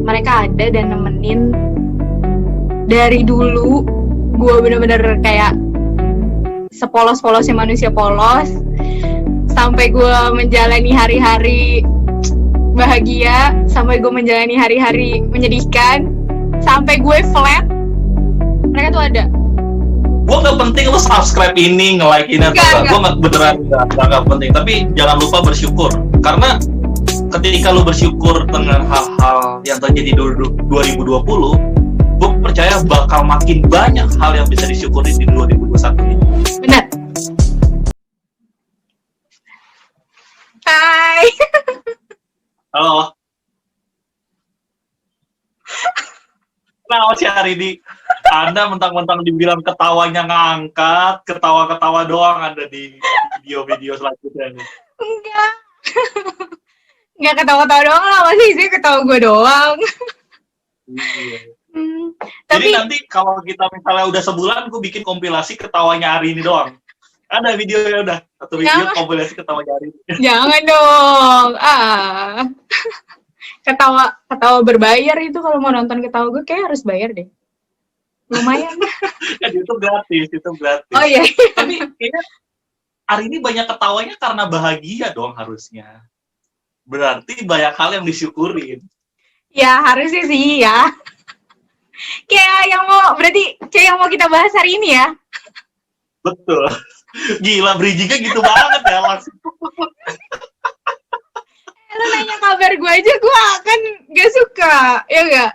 mereka ada dan nemenin dari dulu. Gue bener-bener kayak sepolos-polosnya manusia polos sampai gue menjalani hari-hari bahagia, sampai gue menjalani hari-hari menyedihkan, sampai gue flat, mereka tuh ada. Gue nggak penting lo subscribe ini, nge-like ini atau enggak. Gue nggak beneran nggak penting. Tapi jangan lupa bersyukur, karena ketika lo bersyukur dengan hal-hal yang terjadi di 2020, gue percaya bakal makin banyak hal yang bisa disyukuri di 2021 ini. Benar. Hai. Halo. Kenapa sih hari ini Anda mentang-mentang dibilang ketawanya ngangkat, ketawa-ketawa doang ada di video-video selanjutnya nih? Enggak ketawa-tawa doang lah, masih sih ketawa gue doang. Iya. Tapi jadi nanti kalau kita misalnya udah sebulan, gue bikin kompilasi ketawanya hari ini doang. Ada videonya udah, satu video kompilasi ketawanya hari ini. Jangan dong, ketawa berbayar itu kalau mau nonton ketawa gue kayak harus bayar deh. Lumayan. Kan itu gratis. Oh iya. Tapi kayaknya hari ini banyak ketawanya karena bahagia dong harusnya. Berarti banyak hal yang disyukurin. Ya harusnya sih ya. Kayak yang mau kita bahas hari ini ya. Betul. Gila, bridging-nya gitu banget ya langsung. Lo nanya kabar gue aja, gue akan gak suka, ya gak?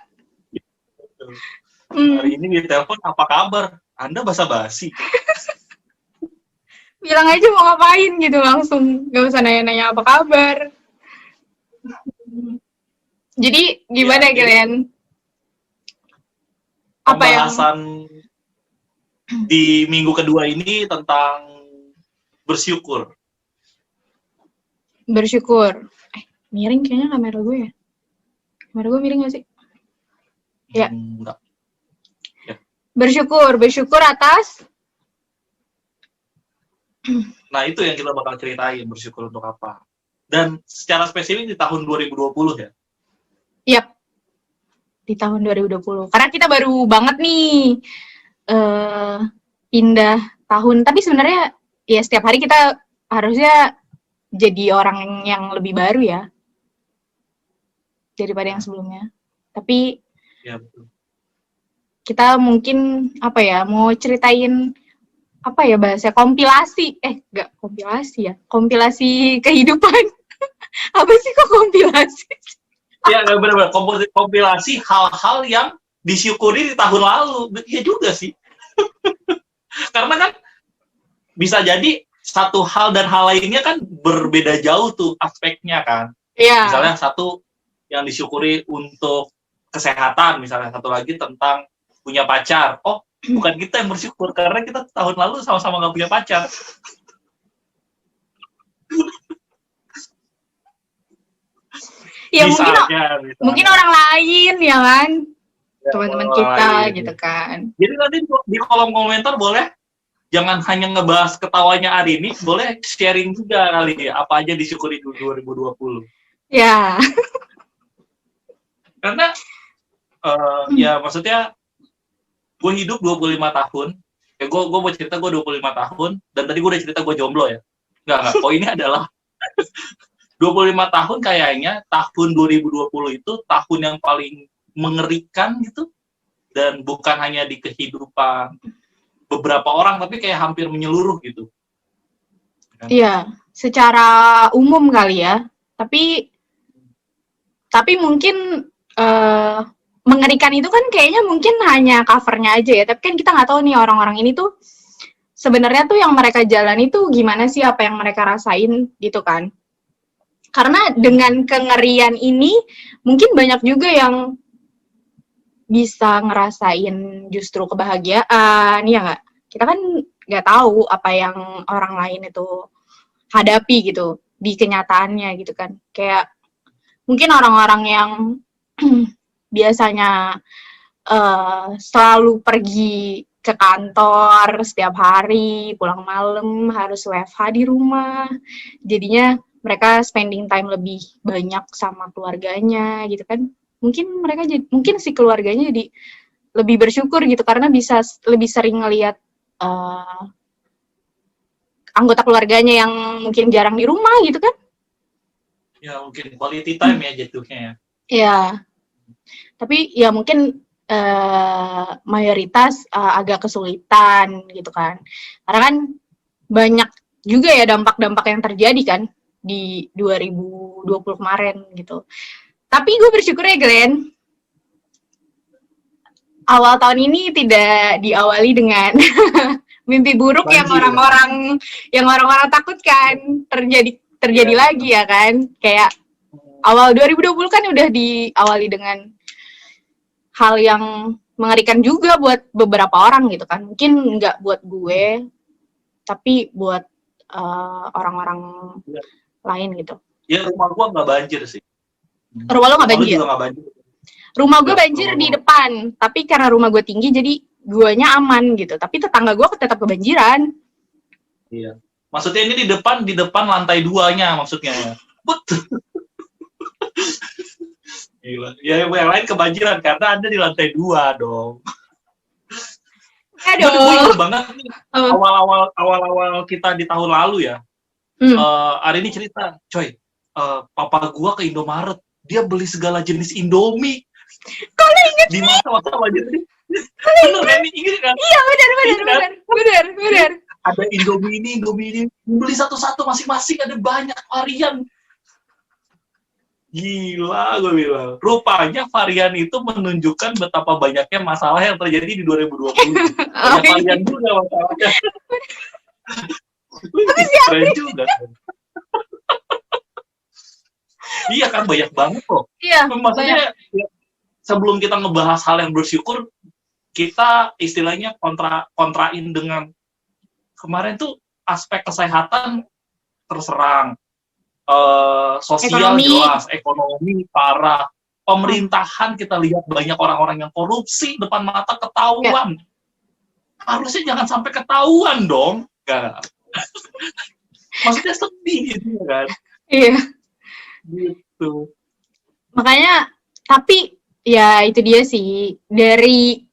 Hari ini di telepon, apa kabar? Anda basa-basi. Bilang aja mau ngapain gitu langsung, gak usah nanya-nanya apa kabar. Jadi gimana kalian? Apa pembahasan di minggu kedua ini tentang bersyukur. Bersyukur. Miring kayaknya kamera gue ya. Kamera gue miring gak sih? Ya. Enggak. Ya. Bersyukur atas. Nah, itu yang kita bakal ceritain, bersyukur untuk apa. Dan secara spesifik di tahun 2020 ya. Yap. Di tahun 2020. Karena kita baru banget nih pindah tahun. Tapi sebenarnya ya setiap hari kita harusnya jadi orang yang lebih baru ya daripada yang sebelumnya. Tapi ya, betul. Kita mungkin mau ceritain bahasa kompilasi. Enggak kompilasi ya. Kompilasi kehidupan. Apa sih kok kompilasi? Ya, benar-benar kompilasi hal-hal yang disyukuri di tahun lalu. Ya juga sih. Karena kan bisa jadi satu hal dan hal lainnya kan berbeda jauh tuh aspeknya kan. Iya. Misalnya satu yang disyukuri untuk kesehatan, misalnya satu lagi tentang punya pacar. Oh, bukan kita yang bersyukur karena kita tahun lalu sama-sama nggak punya pacar. Ya misalnya. Mungkin orang lain ya kan, ya, teman-teman kita lain. Gitu kan. Jadi nanti di kolom komentar boleh jangan hanya ngebahas ketawanya hari ini, boleh sharing juga kali ya apa aja disyukuri di 2020. Ya. Karena ya maksudnya gue hidup 25 tahun. Ya gue mau cerita gue 25 tahun dan tadi gue udah cerita gue jomblo ya. Enggak, poinnya adalah 25 tahun kayaknya tahun 2020 itu tahun yang paling mengerikan gitu, dan bukan hanya di kehidupan beberapa orang tapi kayak hampir menyeluruh gitu. Iya, secara umum kali ya. Tapi mungkin mengerikan itu kan kayaknya mungkin hanya covernya aja ya. Tapi kan kita nggak tahu nih orang-orang ini tuh sebenarnya tuh yang mereka jalani tuh gimana sih, apa yang mereka rasain gitu kan. Karena dengan kengerian ini mungkin banyak juga yang bisa ngerasain justru kebahagiaan, ya nggak? Kita kan nggak tahu apa yang orang lain itu hadapi gitu di kenyataannya gitu kan. Kayak mungkin orang-orang yang biasanya selalu pergi ke kantor setiap hari, pulang malam harus WFH di rumah, jadinya mereka spending time lebih banyak sama keluarganya gitu kan. mungkin si keluarganya jadi lebih bersyukur gitu karena bisa lebih sering ngelihat anggota keluarganya yang mungkin jarang di rumah gitu kan. Ya mungkin quality time ya jatuhnya ya. Ya, tapi ya mungkin mayoritas agak kesulitan gitu kan. Karena kan banyak juga ya dampak-dampak yang terjadi kan di 2020 kemarin gitu. Tapi gue bersyukur ya Glenn, awal tahun ini tidak diawali dengan mimpi buruk Banjir. yang orang-orang takutkan terjadi lagi ya kan. Kayak awal 2020 kan udah diawali dengan hal yang mengerikan juga buat beberapa orang gitu kan. Mungkin nggak buat gue, tapi buat orang-orang lain gitu. Ya rumah gua nggak banjir sih. Rumah lo nggak banjir? Juga nggak banjir. Rumah gue banjir di depan, tapi karena rumah gue tinggi jadi guanya aman gitu. Tapi tetangga gue tetap kebanjiran. Iya. Maksudnya ini di depan lantai 2-nya maksudnya. Betul. Gila. Ya yang lain kebanjiran karena Anda di lantai 2 dong. Aduh. Gue ingat banget nih awal-awal kita di tahun lalu ya. Hari ini cerita, coy. Papa gue ke Indomaret, dia beli segala jenis Indomie. Kau inget di masa-masa banjir ini. Bener kan? Ingat kan? Iya benar. Ada Indomie ini, beli satu-satu masing-masing, ada banyak varian. Gila, gue bilang. Rupanya varian itu menunjukkan betapa banyaknya masalah yang terjadi di 2020. Banyak varian juga masalahnya. Keren juga. Iya kan, banyak banget kok. Iya, maksudnya sebelum kita ngebahas hal yang bersyukur, kita istilahnya kontrain dengan kemarin tuh aspek kesehatan terserang. Sosial jelas, ekonomi parah, pemerintahan kita lihat banyak orang-orang yang korupsi depan mata ketahuan. Harusnya jangan sampai ketahuan dong, kan? Maksudnya sedih gitu kan? Iya. Gitu. Makanya, tapi ya itu dia sih dari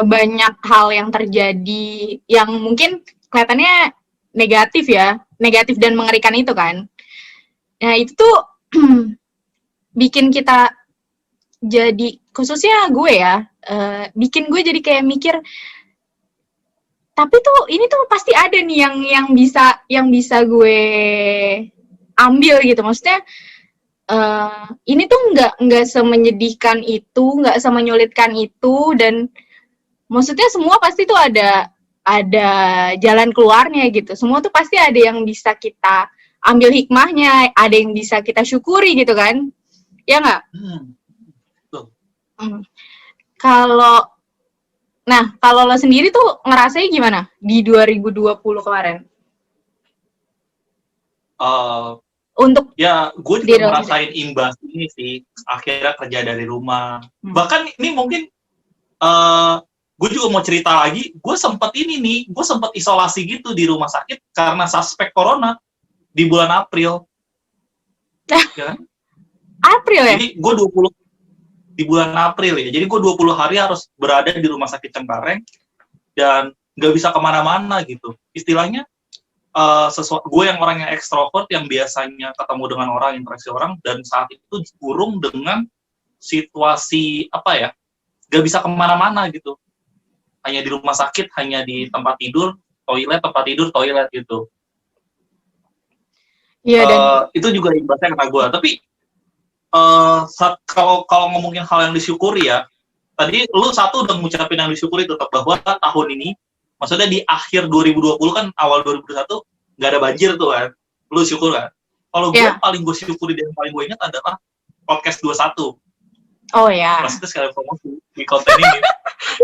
banyak hal yang terjadi yang mungkin kelihatannya negatif dan mengerikan itu kan. Nah itu tuh bikin kita jadi, khususnya gue ya, bikin gue jadi kayak mikir, tapi tuh ini tuh pasti ada nih yang bisa gue ambil gitu. Maksudnya ini tuh nggak semenyedihkan itu, nggak semenyulitkan itu, dan maksudnya semua pasti tuh ada jalan keluarnya gitu. Semua tuh pasti ada yang bisa kita ambil hikmahnya, ada yang bisa kita syukuri gitu kan, ya nggak? Kalau lo sendiri tuh ngerasain gimana di 2020 kemarin? Untuk ya gue juga ngerasain imbas ini sih, akhirnya kerja dari rumah. Bahkan ini mungkin gue juga mau cerita lagi, gue sempat isolasi gitu di rumah sakit karena suspek corona di bulan April. Ya kan? April ya? Jadi gue 20 di bulan April ya. Jadi gue 20 hari harus berada di rumah sakit Cengkareng dan nggak bisa kemana-mana gitu. Istilahnya gue yang orang yang ekstrovert yang biasanya ketemu dengan orang, interaksi orang, dan saat itu dikurung dengan situasi nggak bisa kemana-mana gitu. Hanya di rumah sakit, hanya di tempat tidur, toilet gitu. Iya, itu juga imbasnya kena gue. Tapi kalau ngomongin hal yang disyukuri ya, tadi lu satu udah ngucapin yang disyukuri tetap bahwa tahun ini, maksudnya di akhir 2020 kan awal 2021 nggak ada banjir tuh kan, lu syukur kan? Kalau gue paling gue syukuri dan paling gue ingat adalah podcast 21. Oh ya. Maksudnya sekali promosi di konten ini.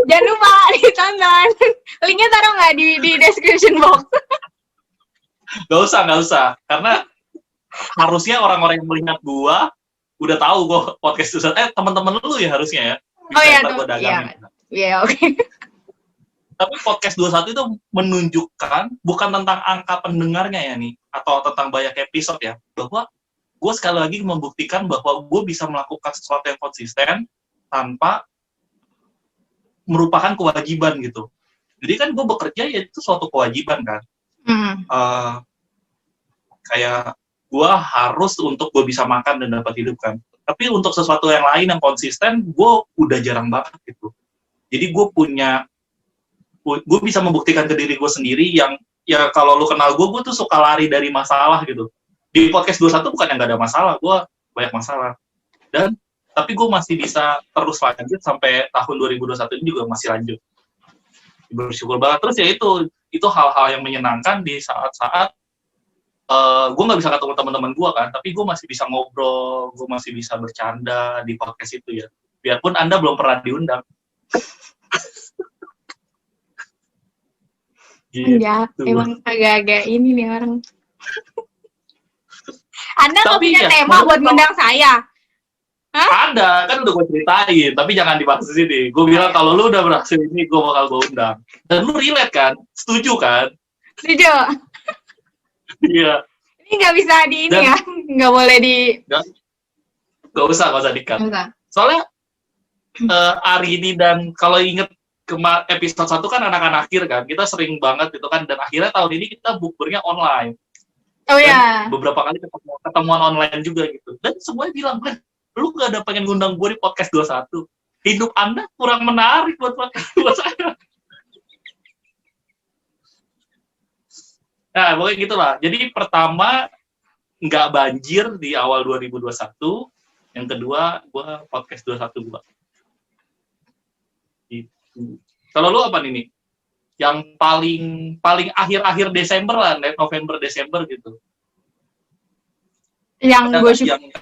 Jangan lupa ditonton. Linknya taruh nggak di description box? Gak usah, karena harusnya orang-orang yang melihat gua udah tahu gua podcast itu. Teman-teman lu ya harusnya ya. Oh iya, iya, oke. Tapi podcast 21 itu menunjukkan bukan tentang angka pendengarnya ya nih, atau tentang banyak episode ya, bahwa gue sekali lagi membuktikan bahwa gue bisa melakukan sesuatu yang konsisten tanpa merupakan kewajiban gitu. Jadi kan gue bekerja ya itu suatu kewajiban kan. Kayak gue harus untuk gue bisa makan dan dapat hidup kan. Tapi untuk sesuatu yang lain yang konsisten, gue udah jarang banget gitu. Jadi gue bisa membuktikan ke diri gue sendiri yang, ya kalau lu kenal gue tuh suka lari dari masalah gitu. Di podcast 21 bukan yang gak ada masalah, gue banyak masalah. Tapi gue masih bisa terus lanjut sampai tahun 2021 ini juga masih lanjut. Bersyukur banget. Terus ya itu hal-hal yang menyenangkan di saat-saat gue nggak bisa ketemu teman-teman gue kan, tapi gue masih bisa ngobrol, gue masih bisa bercanda di podcast itu ya. Biarpun Anda belum pernah diundang. Gitu. Ya, emang agak-agak ini nih orang. Anda nggak punya tema buat ngundang saya? Hah? Ada, kan udah gue ceritain, tapi jangan dibahas di sini. Gue bilang kalau lu udah berhasil ini, gue bakal gue undang. Dan lu relate kan? Setuju kan? Setuju. Iya. Ini nggak bisa di ini ya, nggak boleh di. Nggak usah dikat. Soalnya hari ini dan kalau inget episode 1 kan anak-anak akhir kan, kita sering banget gitu kan, dan akhirnya tahun ini kita bukbernya online. Oh ya. Beberapa kali ketemuan online juga gitu. Dan semuanya bilang, lu gak ada pengen ngundang gue di podcast 21. Hidup Anda kurang menarik buat saya. Nah, pokoknya gitulah. Jadi pertama, nggak banjir di awal 2021. Yang kedua, gue podcast 21 gue. Gitu. Kalau lu apa nih? Yang paling akhir-akhir Desember lah, November, Desember gitu. Yang gue syukuri.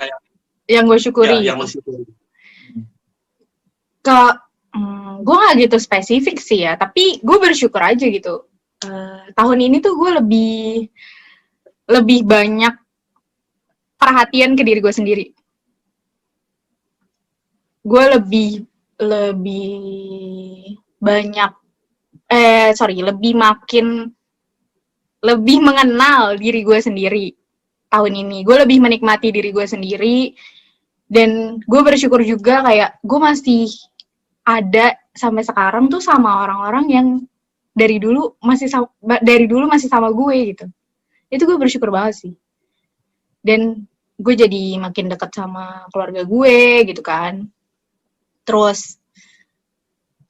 Ya, yang lu syukuri. Gue nggak gitu spesifik sih ya, tapi gue bersyukur aja gitu. Tahun ini tuh gue lebih banyak perhatian ke diri gue sendiri. Gue lebih mengenal diri gue sendiri tahun ini. Gue lebih menikmati diri gue sendiri, dan gue bersyukur juga kayak gue masih ada sampai sekarang tuh sama orang-orang yang dari dulu masih sama gue gitu. Itu gue bersyukur banget sih. Dan gue jadi makin dekat sama keluarga gue gitu kan. Terus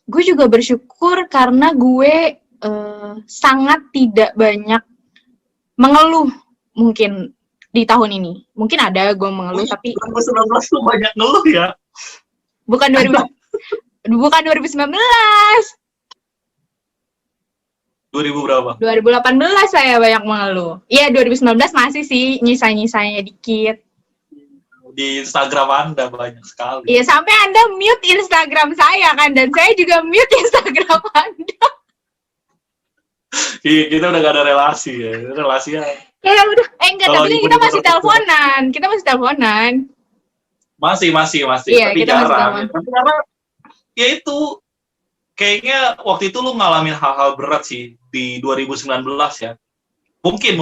gue juga bersyukur karena gue sangat tidak banyak mengeluh mungkin di tahun ini. Mungkin ada gue mengeluh, tapi 2019 tuh banyak ngeluh ya. Bukan 2019. 2000 berapa? 2018 saya banyak mengeluh. Iya, 2019 masih sih nyisa-nyisanya dikit. Di Instagram Anda banyak sekali. Iya, sampai Anda mute Instagram saya kan, dan saya juga mute Instagram Anda. Iya, kita udah gak ada relasi ya. Relasinya. Ya udah, enggak, tapi kita masih teleponan. Masih. Iya, tapi jarang. Tapi karena ya itu kayaknya waktu itu lu ngalamin hal-hal berat sih di 2019 ya. Mungkin.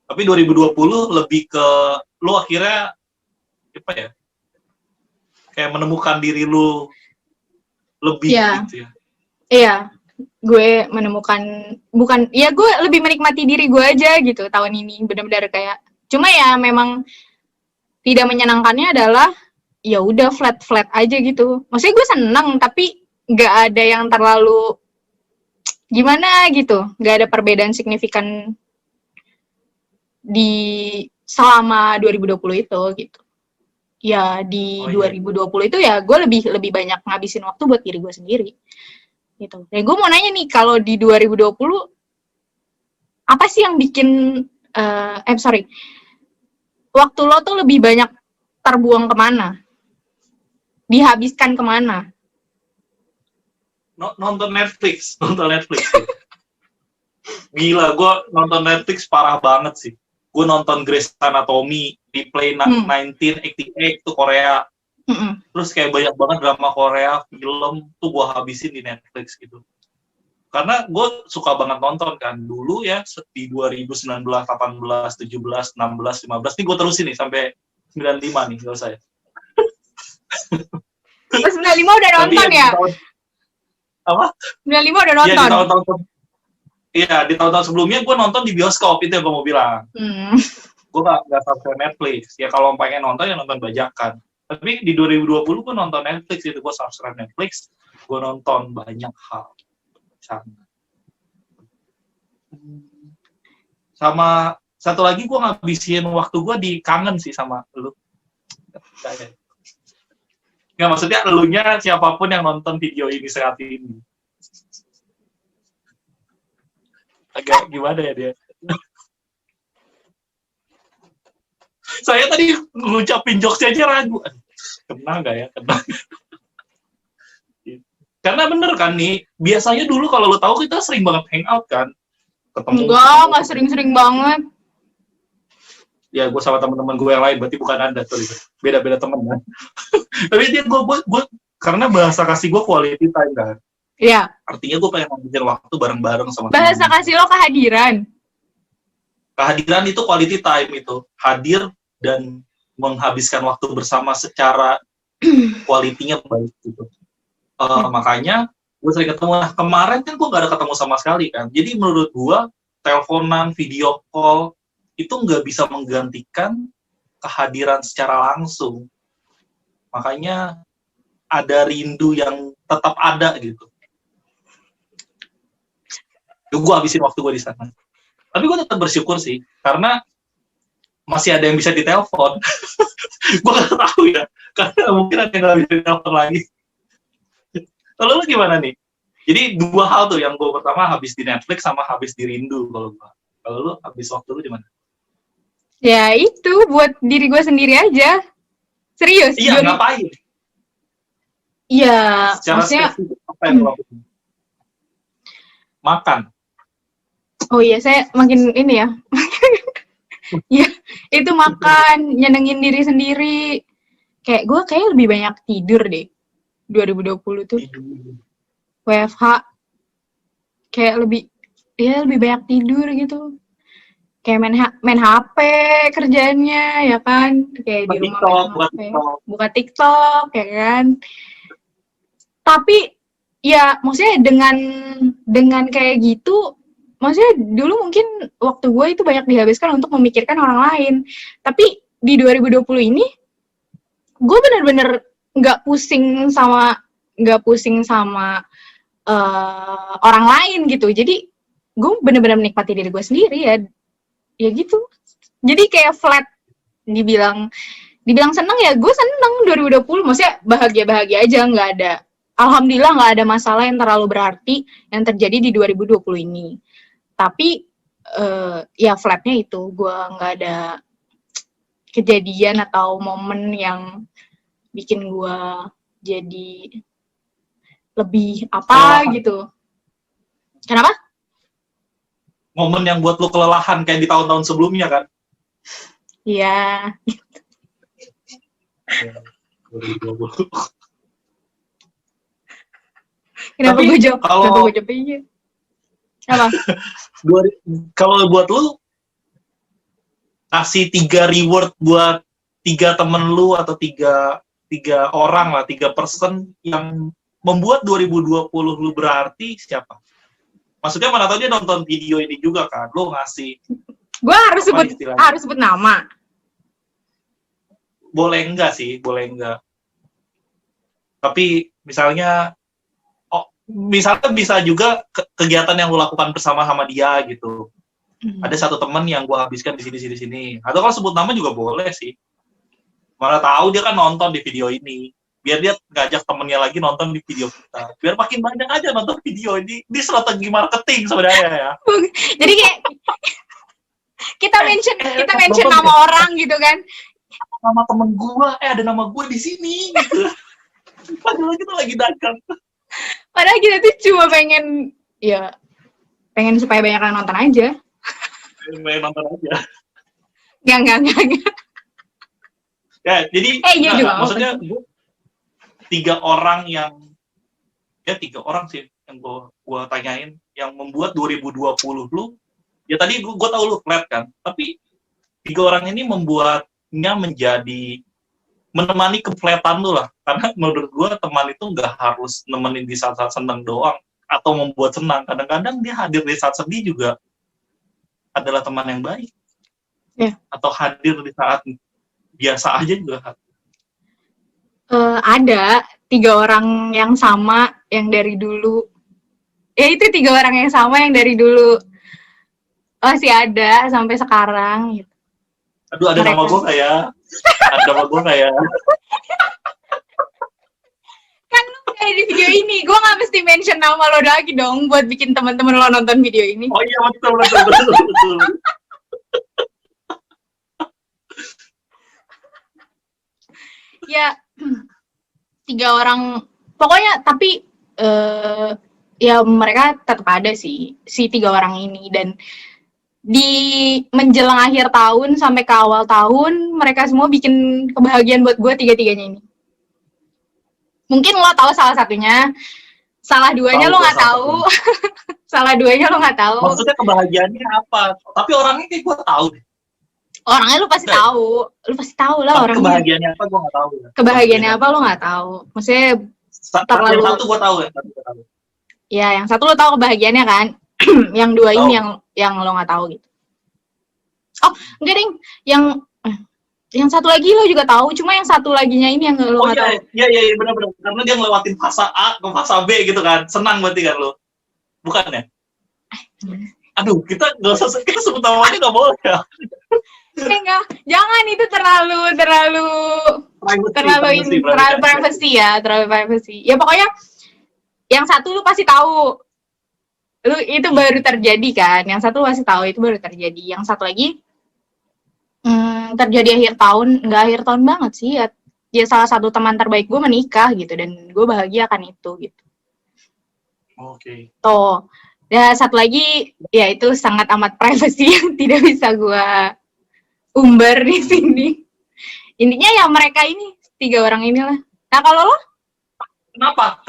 Tapi 2020 lebih ke lu akhirnya apa ya? Kayak menemukan diri lu lebih gitu ya. Iya. Gue menemukan gue lebih menikmati diri gue aja gitu tahun ini, benar-benar kayak cuma ya memang tidak menyenangkannya adalah ya udah flat aja gitu. Maksudnya gue seneng tapi nggak ada yang terlalu gimana gitu, nggak ada perbedaan signifikan di selama 2020 itu gitu. Ya di 2020 itu ya gue lebih banyak ngabisin waktu buat diri gue sendiri gitu. Dan gue mau nanya nih, kalau di 2020 apa sih yang bikin waktu lo tuh lebih banyak terbuang kemana? Dihabiskan kemana? Nonton Netflix. Gila, gue nonton Netflix parah banget sih. Gue nonton Grey's Anatomy, Replay 1988 tuh Korea. Terus kayak banyak banget drama Korea, film tuh gue habisin di Netflix gitu. karena gue suka banget nonton kan dulu ya di 2019, 18, 17, 16, 15 nih gue terusin nih sampai 95 nih selesai. Pas 95 udah Tapi nonton ya? Apa? 95 udah Iya di nonton? tahun-tahun di tahun-tahun sebelumnya gue nonton di bioskop, itu yang gue mau bilang. Gue nggak subscribe Netflix. Ya kalau pengen nonton ya nonton bajakan. Tapi di 2020 gue nonton Netflix, itu gue subscribe Netflix, gue nonton banyak hal. Sama satu lagi gue ngabisin waktu gue di kangen sih sama lu. Nggak, maksudnya elunya siapapun yang nonton video ini saat ini. Agak gimana ya dia? Saya tadi ngucapin jokes aja ragu. Kena nggak ya? Kena. Karena bener kan nih, biasanya dulu kalau lo tahu kita sering banget hangout kan. Ketemu. Enggak sering-sering banget. Ya gue sama teman-teman gue yang lain, berarti bukan Anda tuh. Beda-beda teman kan. Tapi dia gue karena bahasa kasih gue quality time kan. Iya. Artinya gue pengen ngabisin waktu bareng-bareng sama bahasa temen. kasih lo kehadiran. Kehadiran itu quality time itu. Hadir dan menghabiskan waktu bersama secara quality-nya baik gitu. Makanya gue sering ketemu. Nah, kemarin kan gue gak ada ketemu sama sekali kan. Jadi menurut gue, teleponan, video call, itu nggak bisa menggantikan kehadiran secara langsung. Makanya ada rindu yang tetap ada gitu. Gue habisin waktu gue di sana. Tapi gue tetap bersyukur sih, karena masih ada yang bisa ditelepon. Gue gak tahu ya, karena mungkin ada yang gak bisa ditelepon lagi. Kalau lu gimana nih? Jadi dua hal tuh, yang gue pertama habis di Netflix sama habis di rindu kalau gue. Kalau lu habis waktu lu di mana? Ya itu buat diri gue sendiri aja. Serius? Iya, ngapain? Iya, secara maksudnya spesifik apa yang lo lakukan? Makan. Oh iya, saya makin ini ya. Ya, itu makan, nyenengin diri sendiri. Kayak gue kayak lebih banyak tidur deh. 2020 tuh. WFH. Kayak lebih banyak tidur gitu. Kayak main HP kerjaannya, ya kan? Kayak di rumah main HP. Buka TikTok, ya kan? Tapi, ya maksudnya dengan kayak gitu, maksudnya dulu mungkin waktu gue itu banyak dihabiskan untuk memikirkan orang lain. Tapi di 2020 ini, gue bener-bener nggak pusing sama orang lain gitu. Jadi gue bener-bener menikmati diri gue sendiri ya gitu. Jadi kayak flat. Dibilang seneng ya, gue seneng 2020. Maksudnya bahagia-bahagia aja, nggak ada. Alhamdulillah nggak ada masalah yang terlalu berarti yang terjadi di 2020 ini. Tapi ya flatnya itu, gue nggak ada kejadian atau momen yang bikin gue jadi lebih apa gitu. Kenapa? Momen yang buat lo kelelahan kayak di tahun-tahun sebelumnya kan? Iya. Kenapa gue jawab? Kenapa gue jawab iya? Apa? Kalau buat lu kasih 3 reward buat 3 temen lu atau 3 orang lah, 3 person yang membuat 2020 lu berarti siapa? Maksudnya mana tahu dia nonton video ini juga kan, lu ngasih. Gue harus sebut nama. Boleh enggak sih, boleh enggak. Tapi misalnya bisa juga kegiatan yang lu lakukan bersama sama dia gitu. Ada satu teman yang gue habiskan di sini. Atau kalau sebut nama juga boleh sih. Mana tahu dia kan nonton di video ini. Biar dia ngajak temennya lagi nonton di video kita. Biar makin banyak aja nonton video ini. Ini strategi marketing sebenarnya ya. Jadi kayak kita mention nama orang gitu kan. Nama temen gue, ada nama gue di sini gitu. Padahal kita lagi dagang. Padahal kita tuh cuma pengen supaya banyak yang nonton aja. Pengen nonton aja. Enggak. Ya, jadi juga maksudnya gue 3 orang yang 3 orang sih. yang gue tanyain, yang membuat 2020 lu, ya tadi gue tahu lu flat kan, tapi 3 orang ini membuatnya menjadi menemani keflatan lu lah. Karena menurut gue teman itu nggak harus nemenin di saat-saat senang doang atau membuat senang. Kadang-kadang dia hadir di saat sedih juga adalah teman yang baik. Ya. Atau hadir di saat biasa aja juga. Ada 3 orang yang sama yang dari dulu. Ya itu 3 orang yang sama yang dari dulu masih ada sampai sekarang gitu. Aduh, ada nama gue kayak, ada nama gue kayak. Kan lu kayak di video ini, gue nggak mesti mention nama lo lagi dong buat bikin teman-teman lo nonton video ini. Oh iya, betul. Ya 3 orang pokoknya, tapi ya mereka tetap ada sih si 3 orang ini, dan di menjelang akhir tahun sampai ke awal tahun mereka semua bikin kebahagiaan buat gue 3-3-nya ini. Mungkin lo tahu salah satunya, salah duanya lo nggak tahu. Salah duanya lo nggak tahu. Maksudnya kebahagiaannya apa? Tapi orangnya kayak gue tahu deh. Orangnya lu pasti tahu, lah tapi orangnya. Kebahagiaannya apa gue nggak tahu. Kebahagiaannya apa lo nggak tahu. Maksudnya terlalu. Yang satu gue tahu ya. Ya, yang satu lo tahu kebahagiaannya kan. Yang 2 ini yang lo nggak tahu gitu. Oh, enggak ding. Yang satu lagi lo juga tahu, cuma yang satu laginya ini yang lo nggak tahu. Iya, benar-benar. Karena dia ngelewatin fase A ke fase B gitu kan. Senang berarti kan lo. Bukan ya? Aduh, kita sebut namanya nggak boleh ya. Enggak, jangan, itu terlalu privacy. Ya pokoknya yang satu lu pasti tahu. Lu itu baru terjadi kan? Yang satu pasti tahu itu baru terjadi. Yang satu lagi terjadi akhir tahun, nggak akhir tahun banget sih. Ya salah satu teman terbaik gue menikah gitu, dan gue bahagia akan itu gitu. Oke. Tuh. Dan satu lagi, ya itu sangat amat privacy yang tidak bisa gue umbar di sini. Intinya ya mereka ini 3 orang inilah. Nah kalau lo? Kenapa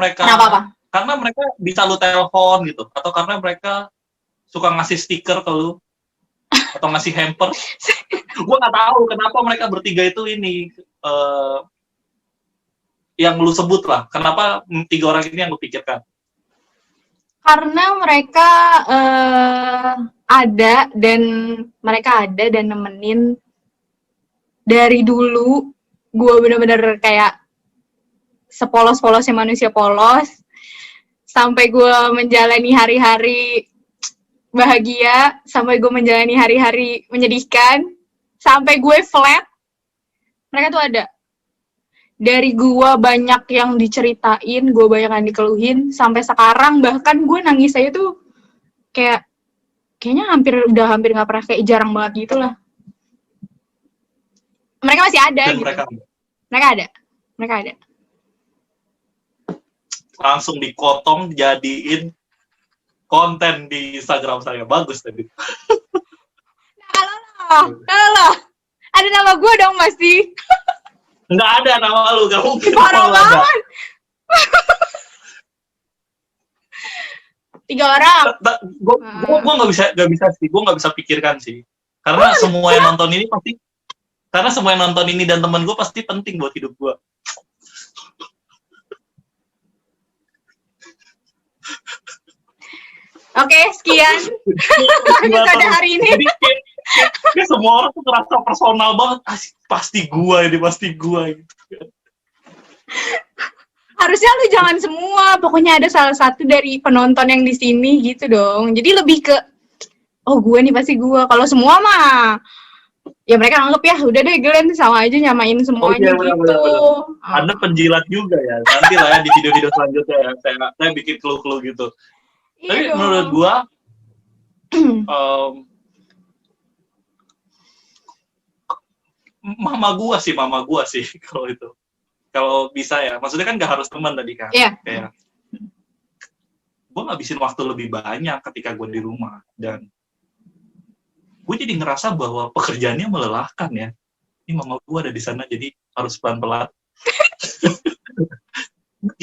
mereka? Kenapa apa? Karena mereka bisa lu telepon gitu, atau karena mereka suka ngasih stiker ke lu, atau ngasih hamper. Gue nggak tahu kenapa mereka bertiga itu ini yang lu sebut lah. Kenapa 3 orang ini yang lu pikirkan? Karena mereka ada dan nemenin dari dulu. Gue bener-bener kayak sepolos-polosnya manusia polos sampai gue menjalani hari-hari bahagia, sampai gue menjalani hari-hari menyedihkan, sampai gue flat. Mereka tuh ada. Dari gue banyak yang diceritain, gue banyak yang dikeluhin, sampai sekarang bahkan gue nangis aja tuh kayaknya udah hampir nggak pernah, kayak jarang banget gitu lah. Mereka masih ada. Dan gitu. Mereka ada. Langsung dikotong jadiin konten di Instagram saya. Bagus tadi. Halo. Ada nama gue dong masih. Nggak ada nama lu, nggak mungkin. Parah banget. 3 orang. Gue nggak bisa sih. Gue nggak bisa pikirkan sih. Karena semua yang nonton ini pasti. Karena semua yang nonton ini dan temen gue pasti penting buat hidup gue. Oke, sekian episode hari ini. Jadi kayak semua orang tuh ngerasa personal banget. Pasti gua gitu. Harusnya lu jangan semua, pokoknya ada salah satu dari penonton yang di sini gitu dong. Jadi lebih ke, oh gue nih pasti gue. Kalau semua mah, ya mereka anggap ya udah deh Glenn sama aja nyamain semuanya gitu. Bener. Anda penjilat juga ya. Nanti lah ya di video-video selanjutnya ya, saya bikin clue-clue gitu. Tapi menurut gua mama gua sih kalau itu. Kalau bisa ya, maksudnya kan nggak harus teman tadi kan. Iya. Kayak gua ngabisin waktu lebih banyak ketika gua di rumah, dan gue jadi ngerasa bahwa pekerjaannya melelahkan ya. Ini mama gua ada di sana, jadi harus pelan-pelan.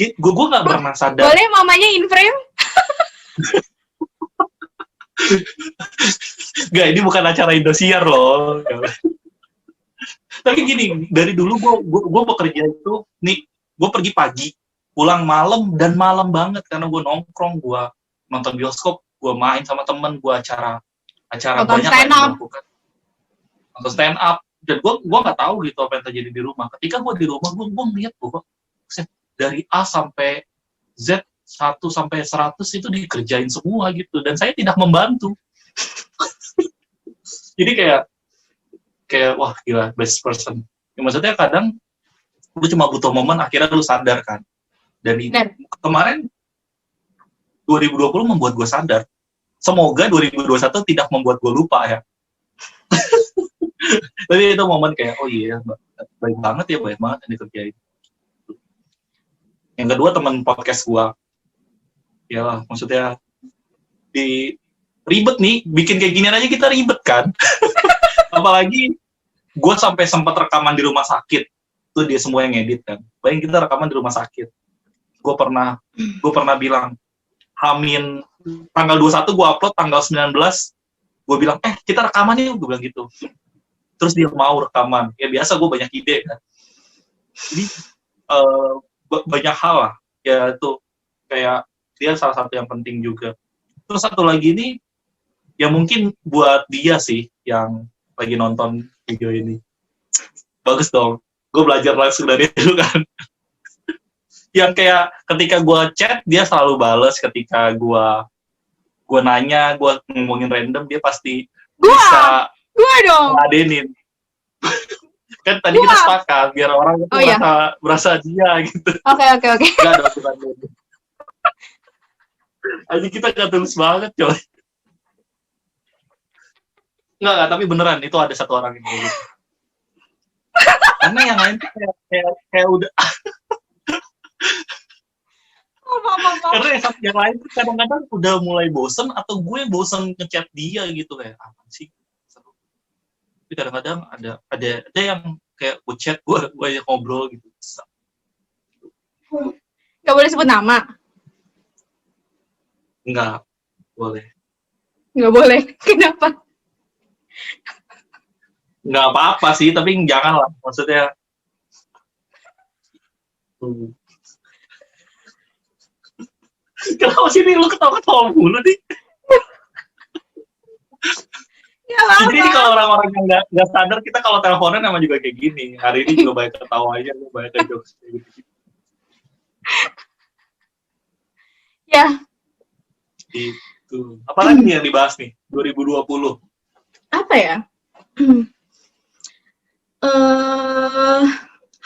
Gue nggak pernah sadar. Boleh mamanya in frame? Gak, ini bukan acara Indosiar loh. Tapi gini, dari dulu gue bekerja itu, nih, gue pergi pagi, pulang malam, dan malam banget, karena gue nongkrong, gue nonton bioskop, gue main sama temen, gue acara Nonton banyak stand yang up. gue lakukan. Nonton stand up, dan gue nggak tahu gitu apa yang terjadi di rumah. Ketika gue di rumah, gue ngeliat gue dari A sampai Z 1 sampai 100 itu dikerjain semua gitu, dan saya tidak membantu. Jadi kayak wah gila, best person. Ya, maksudnya kadang lu cuma butuh momen, akhirnya lu sadar kan. Dan kemarin 2020 membuat gue sadar. Semoga 2021 tidak membuat gue lupa ya. Tapi itu momen kayak, oh iya, baik banget yang dikerjain. Yang kedua, teman podcast gue. Ya maksudnya, ribet nih, bikin kayak ginian aja kita ribet kan. Apalagi, gue sampai sempat rekaman di rumah sakit. Itu dia semua yang ngedit kan. Bayangin kita rekaman di rumah sakit. Gue pernah bilang, Hamin tanggal 21 gue upload, tanggal 19 gue bilang, kita rekaman yuk, gue bilang gitu. Terus dia mau rekaman. Ya biasa gue banyak ide kan. Jadi banyak hal lah. Ya itu kayak dia salah satu yang penting juga. Terus satu lagi nih, ya mungkin buat dia sih yang lagi nonton video ini. Bagus dong. Gue belajar langsung dari itu kan. Yang kayak ketika gue chat, dia selalu bales. Ketika gue nanya, gue ngomongin random, dia pasti bisa ngeladenin. Kan tadi kita sepakat, biar orang itu berasa dia gitu. Oke. Gak ada bukan itu. Aja kita gak tulus banget, coy. Enggak, tapi beneran, itu ada satu orang yang gitu. Karena yang lain tuh kayak udah... Karena yang lain tuh kadang-kadang udah mulai bosen, atau gue bosen ngechat dia gitu, kayak apa sih? Tapi kadang-kadang ada yang kayak gue chat, gue yang ngobrol gitu. Gak boleh sebut nama? Enggak, boleh. Nggak boleh, kenapa? Nggak apa-apa sih, tapi jangan lah, maksudnya. Kenapa sih nih lu ketawa-ketawa mulu nih? Jadi ini kalau orang-orang yang nggak sadar, kita kalau teleponan emang juga kayak gini. Hari ini juga banyak ketawa aja, banyak jokes kayak gitu. Ya. Itu. Apalagi yang dibahas nih 2020? Apa ya?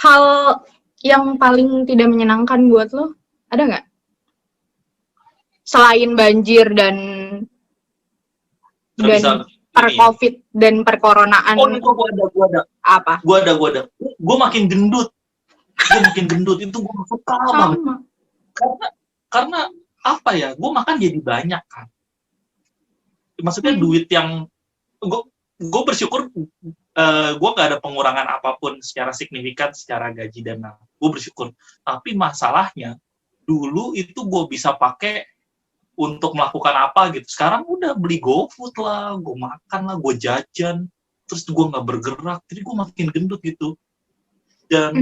Hal yang paling tidak menyenangkan buat lo ada nggak? Selain banjir dan per-COVID dan per-coronaan. Oh, itu gue ada. Apa? Gue ada. Gue makin gendut. Itu gue suka banget. Karena apa ya? Gue makan jadi banyak kan. Maksudnya duit yang gue bersyukur gue gak ada pengurangan apapun secara signifikan secara gaji dan gue bersyukur. Tapi masalahnya dulu itu gue bisa pakai untuk melakukan apa gitu. Sekarang udah beli GoFood lah, gue makan lah, gue jajan, terus gue nggak bergerak, jadi gue makin gendut gitu. Dan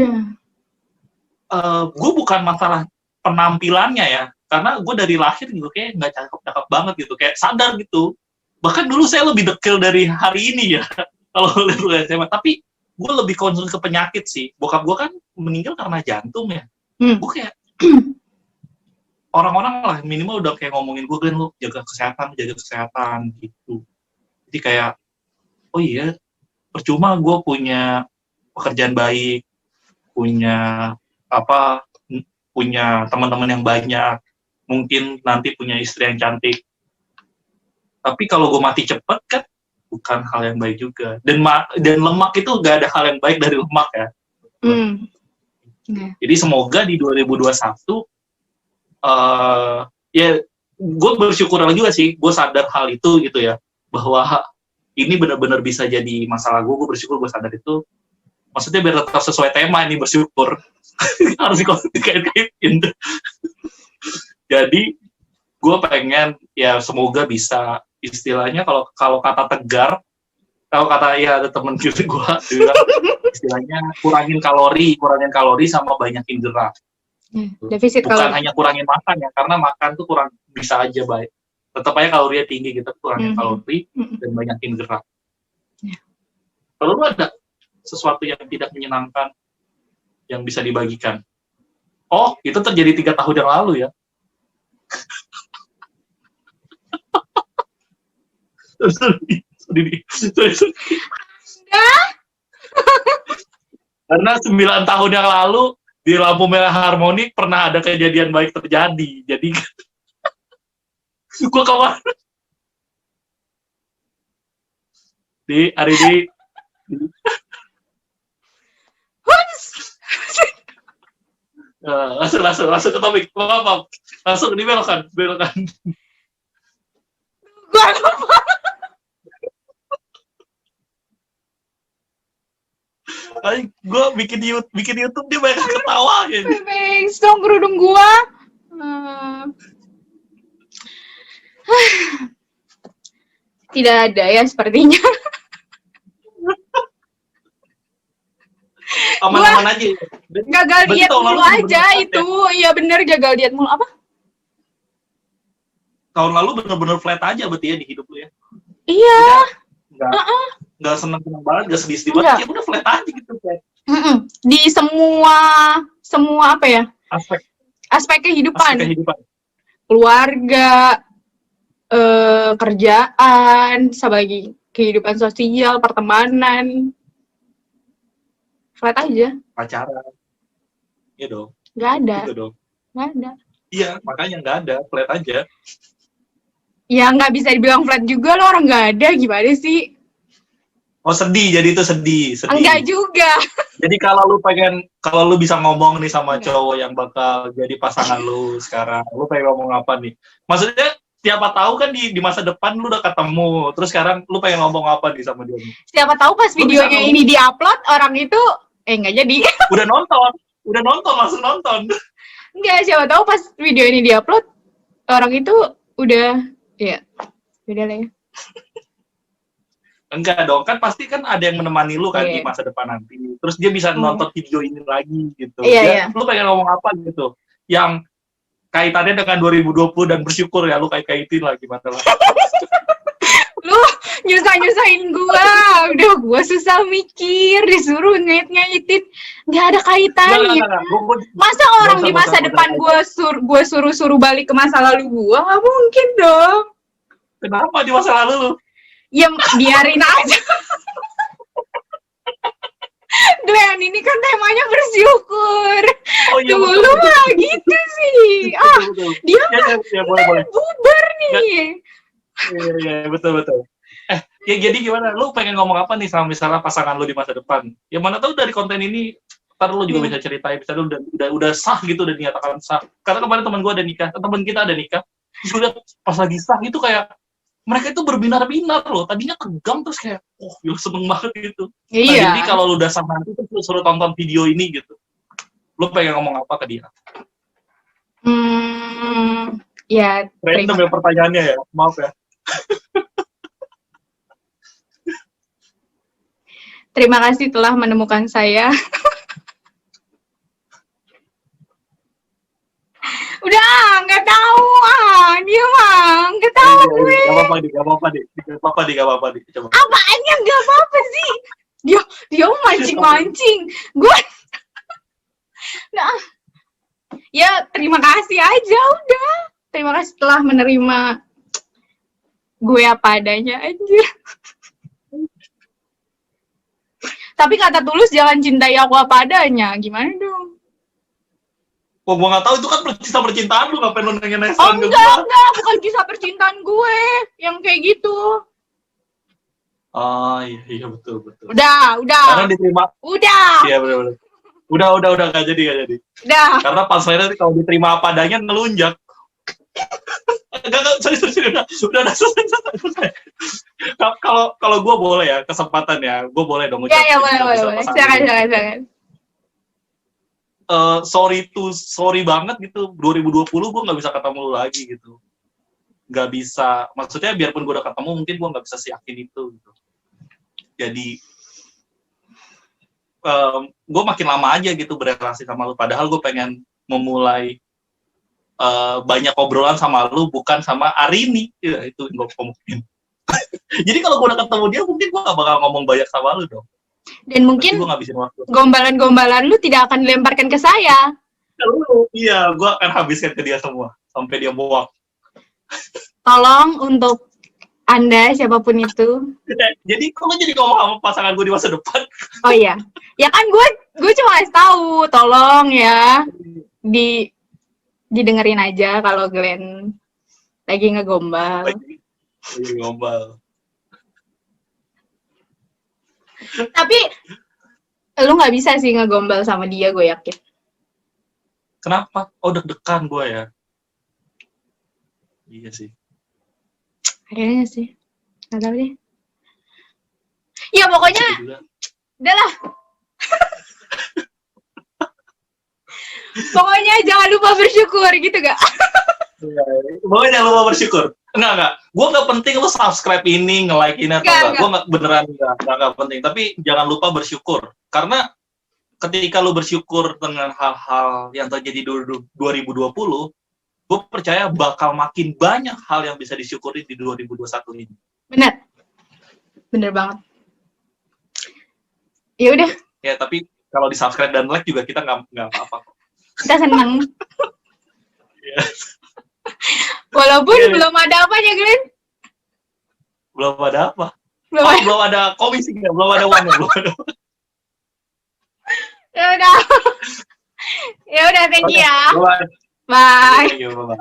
gue bukan masalah penampilannya ya, karena gue dari lahir gitu kayak nggak cakep-cakep banget gitu, kayak sadar gitu. Bahkan dulu saya lebih dekil dari hari ini ya, kalau lihat SMA. Tapi gue lebih concern ke penyakit sih. Bokap gue kan meninggal karena jantung ya. Gue kayak orang-orang lah minimal udah kayak ngomongin gue, kan lu jaga kesehatan gitu. Jadi kayak, oh iya, percuma gue punya pekerjaan baik, punya teman-teman yang banyak, mungkin nanti punya istri yang cantik. Tapi kalau gue mati cepet kan bukan hal yang baik juga. Dan lemak itu gak ada hal yang baik dari lemak ya. Jadi semoga di 2021 ya gue bersyukur juga sih, gue sadar hal itu gitu ya, bahwa ini benar-benar bisa jadi masalah gue bersyukur gue sadar itu. Maksudnya biar tetap sesuai tema ini bersyukur. Harus dikait-kaitin. Jadi gue pengen ya semoga bisa istilahnya kalau kata tegar, kalau kata ya ada temen kiri gue bilang istilahnya kurangin kalori sama banyakin gerak. Defisit Bukan kalori. hanya kurangin makan ya, karena makan tuh kurang bisa aja baik. Tetap aja kalorinya tinggi, kita kurangin kalori dan banyakin gerak. Kalau lu ada sesuatu yang tidak menyenangkan yang bisa dibagikan? Oh, itu terjadi 3 tahun yang lalu ya. Sedih. Karena 9 tahun yang lalu di lampu merah harmoni pernah ada kejadian baik terjadi. Jadi gue kawan di hari ini langsung ke topik. Apa? Langsung dibelokkan. Gua lupa. Gue bikin YouTube dia banyak ketawa gitu. Thanks dong kerudung gua. Tidak ada ya sepertinya. Aman-aman aja. Gagal diet mulu aja itu. Iya bener gagal diet mulu. Apa? Tahun lalu bener-bener flat aja berarti ya di hidup lu ya. Iya. Nggak seneng banget, nggak sedih-sedih banget. Ya udah flat aja gitu. Di semua apa ya? Aspek kehidupan. Keluarga, kerjaan, sebagai kehidupan sosial, pertemanan. Flat aja. Pacaran. Iya dong. Nggak ada. Gitu dong. Nggak ada. Iya, makanya nggak ada. Flat aja. Ya nggak bisa dibilang flat juga loh, orang nggak ada. Gimana sih? Oh sedih, jadi itu sedih. Enggak juga. Jadi kalau lu bisa ngomong nih sama cowok yang bakal jadi pasangan lu sekarang, lu pengen ngomong apa nih? Maksudnya siapa tahu kan di masa depan lu udah ketemu, terus sekarang lu pengen ngomong apa nih sama dia? Siapa tahu pas videonya ini diupload orang itu nggak jadi. Udah nonton langsung nonton. Enggak, siapa tahu pas video ini diupload orang itu udah beda lah ya. Enggak dong, kan pasti kan ada yang menemani lu kan di masa depan nanti. Terus dia bisa nonton video ini lagi gitu. Lu pengen ngomong apa gitu? Yang kaitannya dengan 2020 dan bersyukur ya, lu kaitin lah gimana lah. Lu nyusahin gua. Udah gua susah mikir, disuruh ngait-ngaitin. Nggak ada kaitannya. Masa orang di masa depan gua suruh balik ke masa lalu gua? Nggak mungkin dong. Kenapa di masa lalu lu? Ya biarin aja. Glenn, ini kan temanya bersyukur. Dulu mah gitu sih. Dia boleh. Bubar nih. Iya, betul. Ya jadi gimana? Lu pengen ngomong apa nih sama misalnya pasangan lu di masa depan? Ya mana tahu dari konten ini ntar lu juga bisa ceritain, misalnya udah sah gitu, udah dinyatakan sah. Karena kemarin teman kita ada nikah. Terus udah pas lagi sah gitu kayak mereka itu berbinar-binar loh. Tadinya tegang terus kayak, seneng banget gitu. Iya. Nah, jadi kalau lu udah sama nanti tuh suruh tonton video ini gitu. Lu pengen ngomong apa ke dia? Ya. Random ya pertanyaannya ya, maaf ya. Terima kasih telah menemukan saya. Udah, nggak tahu dia mah nggak tahu gue. Gak apa-apa nih. Coba. Apaannya nggak apa-apa sih? Dia mancing. Gue, nah, ya terima kasih aja udah. Terima kasih telah menerima gue apa adanya aja. Tapi kata tulus jangan cintai aku apa adanya. Gimana dong? Gue nggak tahu itu kan kisah percintaan lu, ngapain lu nanya-nanya ke gue? Enggak, bukan kisah percintaan gue yang kayak gitu. Oh iya betul. Udah. Karena diterima. Udah. Iya benar. Udah nggak jadi. Udah. Karena pas saya kalau diterima apa adanya ngelunjak. enggak, sorry, udah selesai. Kalau gue boleh ya, kesempatan ya, gue boleh dong Iya, ngucapin boleh. Silakan. Sorry banget gitu, 2020 gue nggak bisa ketemu lu lagi gitu. Nggak bisa, maksudnya biarpun gue udah ketemu, mungkin gue nggak bisa seyakin itu gitu. Jadi, gue makin lama aja gitu berrelasi sama lu, padahal gue pengen memulai banyak obrolan sama lu, bukan sama Arini. Ya, itu gue ngomongin. Jadi kalau gue udah ketemu dia, mungkin gue gak bakal ngomong banyak sama lu dong. Dan mungkin gue ngabisin waktu. Gombalan-gombalan lu tidak akan dilemparkan ke saya. Iya, gue akan habiskan ke dia semua sampai dia muak. Tolong untuk Anda siapapun itu. Jadi kalau jadi ngomong sama pasangan gue di masa depan. Oh iya, ya kan gue cuma kasih tahu, tolong ya didengerin aja kalau Glenn lagi ngegombal. Lagi ngombal. Tapi lu nggak bisa sih ngegombal sama dia, gue yakin. Kenapa? Oh, deg-degan gue ya. Iya sih. Kayaknya sih. Nggak tahu deh. Ya pokoknya, udah lah. Pokoknya jangan lupa bersyukur gitu gak? Pokoknya jangan lupa bersyukur. Enggak. Gue nggak penting lu subscribe ini, nge-like ini atau enggak. Gue nggak beneran nggak penting. Tapi jangan lupa bersyukur. Karena ketika lu bersyukur dengan hal-hal yang terjadi di 2020, gue percaya bakal makin banyak hal yang bisa disyukuri di 2021 ini. Bener banget. Ya udah. Ya, tapi kalau di subscribe dan like juga kita nggak apa-apa. Kita seneng. Walaupun belum ada apanya, Glenn. Belum ada apa? Belum ada komisi, belum ada uang. Ya udah, thank you ya. Bye. Bye. Thank you, bye.